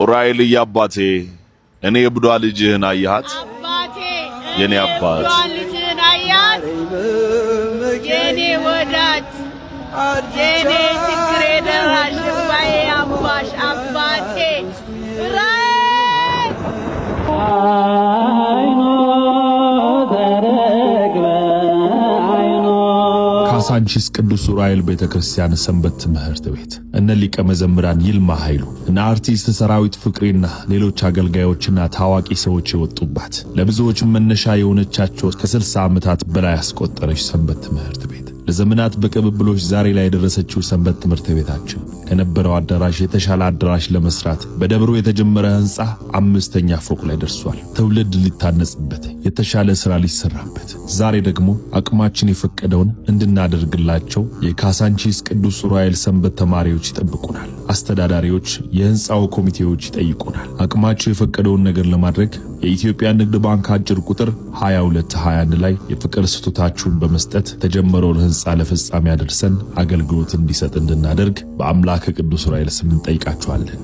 ኡራኤል አባቴ እኔ የብዷ ልጅህን አያት አባቴ የኔ አባት የብዷ ልጅህን አያት የኔ ወዳጅ የኔ ችግሬ ደራሽ ባዬ አባሽ አባቴ ኡራኤል ካሳንቺስ ቅዱስ ኡራኤል ቤተክርስቲያን ሰንበት ትምህርት ቤት እነ ሊቀ መዘምራን ይልማ ኃይሉ እና አርቲስት ሰራዊት ፍቅሬና ሌሎች አገልጋዮችና ታዋቂ ሰዎች የወጡባት ለብዙዎች መነሻ የሆነቻቸው ከ60 ዓመታት በላይ ያስቆጠረች ሰንበት ትምህርት ቤት ለዘመናት በቅብብሎች ዛሬ ላይ የደረሰችው ሰንበት ትምህርት ቤታችን ከነበረው አዳራሽ የተሻለ አዳራሽ ለመስራት በደብሮ የተጀመረ ህንጻ 5ኛ ፎቅ ላይ ደርሷል። ትውልድ ሊታነጽበት የተሻለ ሥራ ሊሰራበት ዛሬ ደግሞ አቅማችን የፈቀደውን እንድናደርግላቸው የካሳንቺስ ቅዱስ ኡራኤል ሰንበት ተማሪዎች ይጠብቁናል። አስተዳዳሪዎች፣ የህንጻው ኮሚቴዎች ይጠይቁናል። አቅማቸው የፈቀደውን ነገር ለማድረግ የኢትዮጵያ ንግድ ባንክ አጭር ቁጥር 2221 ላይ የፍቅር ስጦታችሁን በመስጠት ተጀመረውን ህንጻ ለፍጻሜ አድርሰን አገልግሎት እንዲሰጥ እንድናደርግ በአምላክ ቅዱስ ኡራኤል ስም እንጠይቃችኋለን።